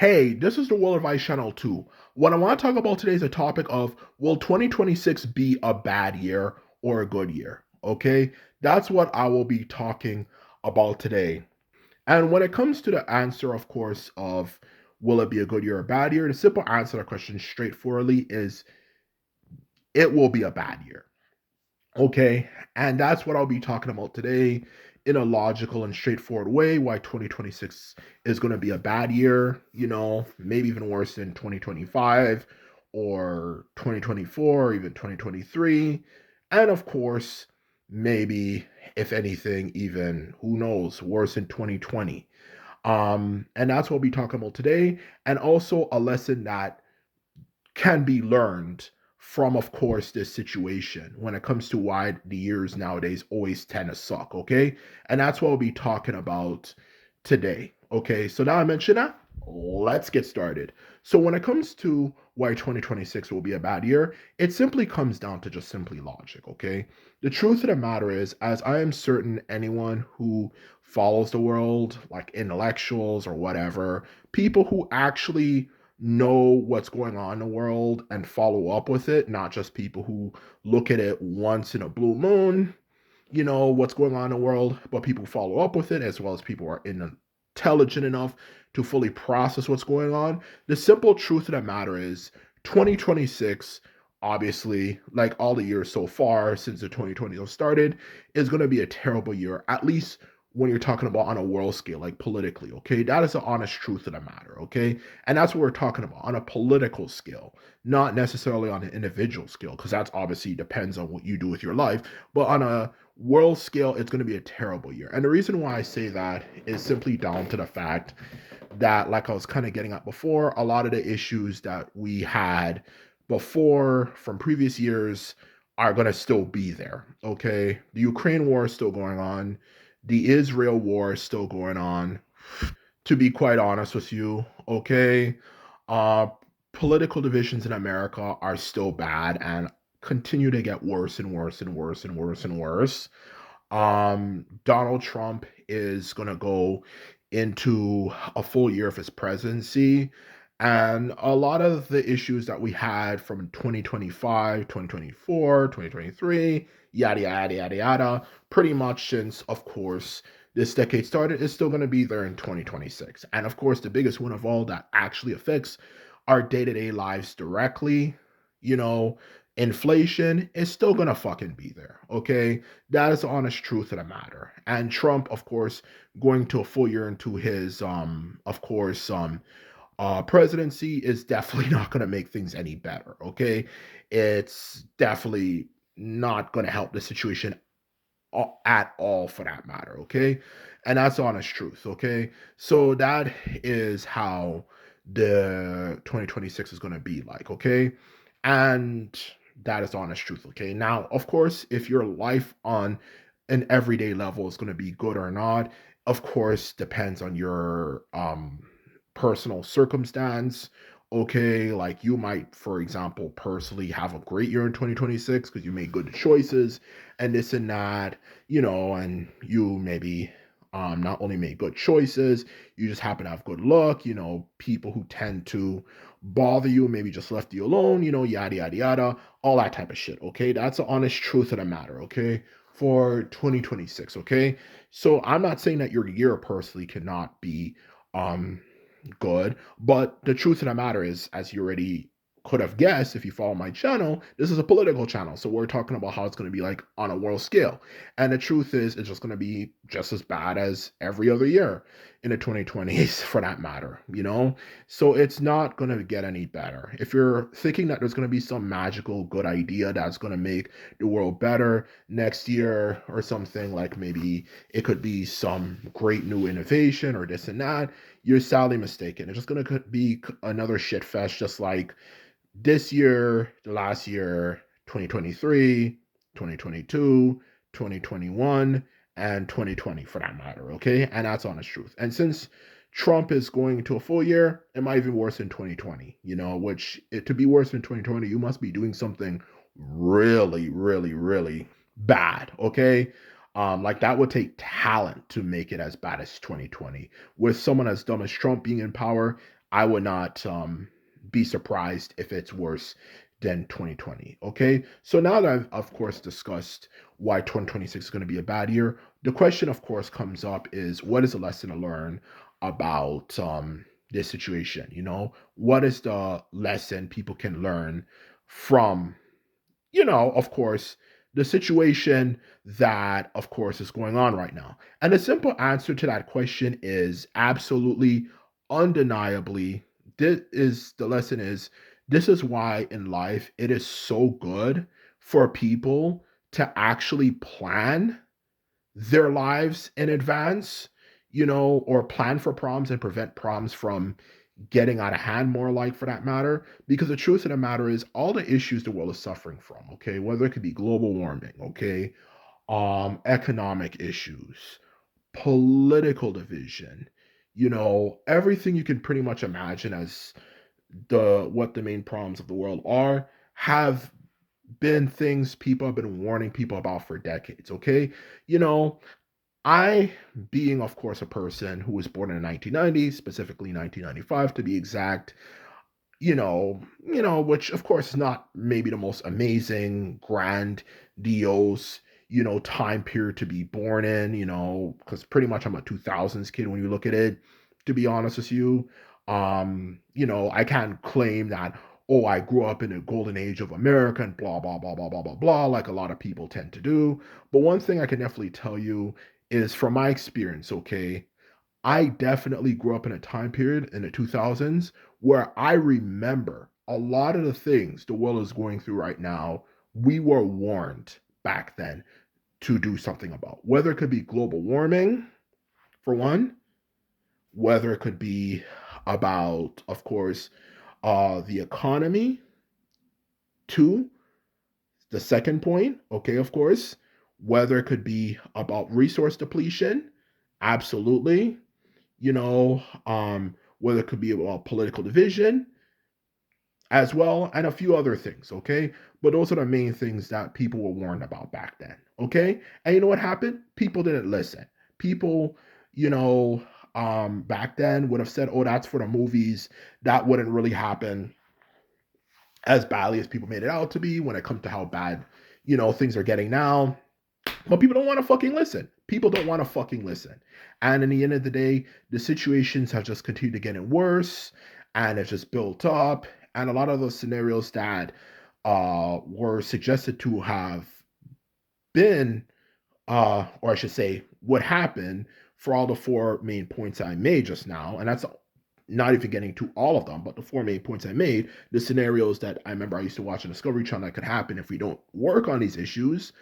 Hey, this is the World Advice Channel 2. What I want to talk about today is a topic of will 2026 be a bad year or a good year? Okay, that's what I will be talking about today. And when it comes to the answer, of course, of will it be a good year or a bad year, the simple answer to the question straightforwardly is it will be a bad year. Okay, and that's what I'll be talking about today in a logical and straightforward way. Why 2026 is going to be a bad year, maybe even worse than 2025 or 2024 or even 2023. And of course, maybe, if anything, even who knows, worse in 2020. And that's what we'll be talking about today. And also a lesson that can be learned from, of course, this situation when it comes to why the years nowadays always tend to suck. Okay. And that's what we'll be talking about today. Okay. So now I mentioned that, let's get started. So when it comes to why 2026 will be a bad year, it simply comes down to just simply logic. Okay. The truth of the matter is, as I am certain anyone who follows the world, like intellectuals or whatever, people who actually know what's going on in the world and follow up with it, not just people who look at it once in a blue moon, what's going on in the world, but people follow up with it, as well as people are intelligent enough to fully process what's going on. The simple truth of the matter is 2026, obviously, like all the years so far since the 2020s started, is going to be a terrible year, at least when you're talking about on a world scale, like politically, okay? That is the honest truth of the matter, okay? And that's what we're talking about on a political scale, not necessarily on an individual scale, because that's obviously depends on what you do with your life. But on a world scale, it's going to be a terrible year. And the reason why I say that is simply down to the fact that, like I was kind of getting at before, a lot of the issues that we had before from previous years are going to still be there. Okay. The Ukraine war is still going on, the Israel war is still going on, to be quite honest with you. Okay. Uh, Political divisions in America are still bad and continue to get worse and worse and worse and worse and worse. Donald Trump is going to go into a full year of his presidency. And a lot of the issues that we had from 2025, 2024, 2023, yada, yada, yada, yada, pretty much since, of course, this decade started, is still going to be there in 2026. And of course, the biggest one of all that actually affects our day to day lives directly, you know, inflation is still going to fucking be there. Okay. That is the honest truth of the matter. And Trump, of course, going to a full year into his, of course, presidency is definitely not going to make things any better. Okay. It's definitely not going to help the situation at all for that matter. Okay. And that's the honest truth. Okay. So that is how the 2026 is going to be like. Okay. And that is the honest truth. Okay. Now, of course, if your life on an everyday level is going to be good or not, of course, depends on your personal circumstance. Okay, like you might, for example, personally have a great year in 2026 because you made good choices and this and that, and you maybe not only made good choices, you just happen to have good luck. People who tend to bother you maybe just left you alone, yada, yada, yada, all that type of shit. Okay, that's the honest truth of the matter. Okay, for 2026. Okay, so I'm not saying that your year personally cannot be um good. But the truth of the matter is, as you already could have guessed if you follow my channel, this is a political channel. So we're talking about how it's going to be like on a world scale. And the truth is, it's just going to be just as bad as every other year in the 2020s for that matter. So it's not going to get any better. If you're thinking that there's going to be some magical good idea that's going to make the world better next year or something, like maybe it could be some great new innovation or this and that, you're sadly mistaken. It's just going to be another shit fest, just like this year, the last year, 2023, 2022, 2021, and 2020 for that matter. Okay. And that's honest truth. And since Trump is going into a full year, it might even worse in 2020, to be worse in 2020, you must be doing something really, really, really bad. Okay. Like that would take talent to make it as bad as 2020. With someone as dumb as Trump being in power, I would not be surprised if it's worse than 2020. Okay. So now that I've, of course, discussed why 2026 is going to be a bad year, the question, of course, comes up is what is the lesson to learn about this situation? What is the lesson people can learn from, of course, the situation that, of course, is going on right now? And the simple answer to that question is absolutely, undeniably, the lesson is this is why in life it is so good for people to actually plan their lives in advance, or plan for problems and prevent problems from getting out of hand, more like, for that matter. Because the truth of the matter is all the issues the world is suffering from, okay, whether it could be global warming, okay, economic issues, political division, everything you can pretty much imagine as what the main problems of the world are, have been things people have been warning people about for decades, okay? you know I, being, of course, a person who was born in the 1990s, specifically 1995 to be exact, which of course is not maybe the most amazing, grandiose, time period to be born in, because pretty much I'm a 2000s kid when you look at it, to be honest with you. I can't claim that, oh, I grew up in the golden age of America and blah, blah, blah, blah, blah, blah, blah, like a lot of people tend to do. But one thing I can definitely tell you is from my experience, okay, I definitely grew up in a time period in the 2000s where I remember a lot of the things the world is going through right now. We were warned back then to do something about, whether it could be global warming, for one, whether it could be about, of course, the economy, two, the second point, okay, of course, whether it could be about resource depletion, absolutely, whether it could be about political division as well, and a few other things, okay? But those are the main things that people were warned about back then, okay? And you know what happened? People didn't listen. People, back then would have said, oh, that's for the movies. That wouldn't really happen as badly as people made it out to be when it comes to how bad, things are getting now. But people don't want to fucking listen. People don't want to fucking listen. And in the end of the day, the situations have just continued to get worse and it's just built up. And a lot of those scenarios that were suggested to have been, or I should say, would happen for all the four main points I made just now, and that's not even getting to all of them, but the four main points I made, the scenarios that I remember I used to watch on Discovery Channel that could happen if we don't work on these issues,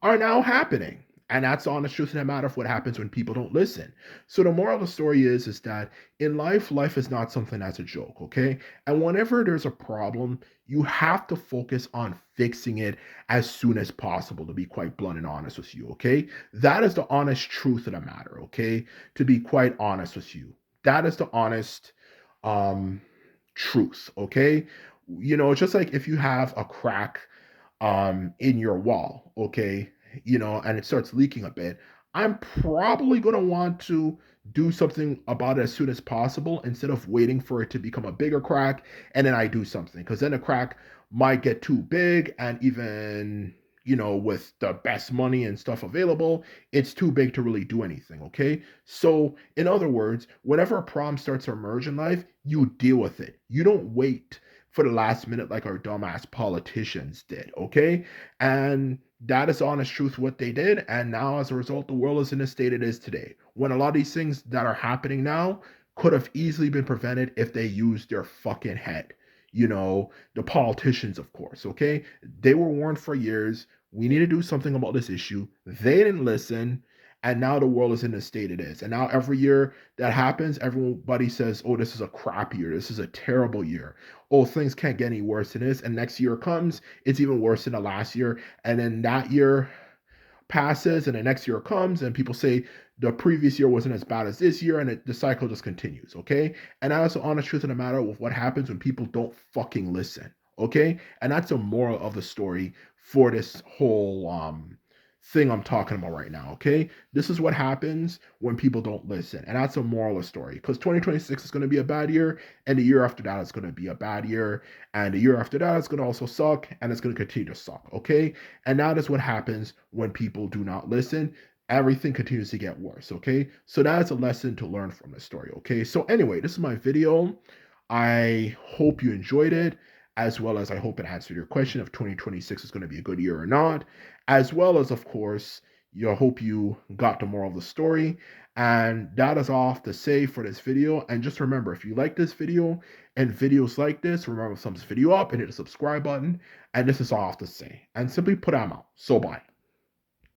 are now happening. And that's the honest truth of the matter of what happens when people don't listen. So the moral of the story is that in life is not something that's a joke, okay? And whenever there's a problem, you have to focus on fixing it as soon as possible, to be quite blunt and honest with you, okay? That is the honest truth of the matter, okay? To be quite honest with you. That is the honest um truth, okay? It's just like if you have a crack in your wall, okay, and it starts leaking a bit, I'm probably going to want to do something about it as soon as possible instead of waiting for it to become a bigger crack and then I do something, because then the crack might get too big, and even with the best money and stuff available, it's too big to really do anything, okay? So in other words, whenever a problem starts to emerge in life, you deal with it. You don't wait for the last minute like our dumbass politicians did, okay? And that is honest truth what they did. And now as a result, the world is in the state it is today. When a lot of these things that are happening now could have easily been prevented if they used their fucking head. The politicians, of course, okay? They were warned for years. We need to do something about this issue. They didn't listen. And now the world is in the state it is. And now every year that happens, everybody says, oh, this is a crap year. This is a terrible year. Oh, things can't get any worse than this. And next year comes, it's even worse than the last year. And then that year passes and the next year comes and people say the previous year wasn't as bad as this year, and the cycle just continues, okay? And that's the honest truth of the matter with what happens when people don't fucking listen, okay? And that's the moral of the story for this whole thing I'm talking about right now, okay? This is what happens when people don't listen. And that's a moral of the story, because 2026 is going to be a bad year, and the year after that is going to be a bad year, and the year after that is going to also suck, and it's going to continue to suck, okay? And that is what happens when people do not listen. Everything continues to get worse, okay? So that is a lesson to learn from this story, okay? So anyway, this is my video. I hope you enjoyed it, as well as I hope it answered your question if 2026 is going to be a good year or not, as well as, of course, I hope you got the moral of the story. And that is all I have to say for this video. And just remember, if you like this video and videos like this, remember to thumbs this video up and hit the subscribe button. And this is all I have to say. And simply put, I'm out. So bye.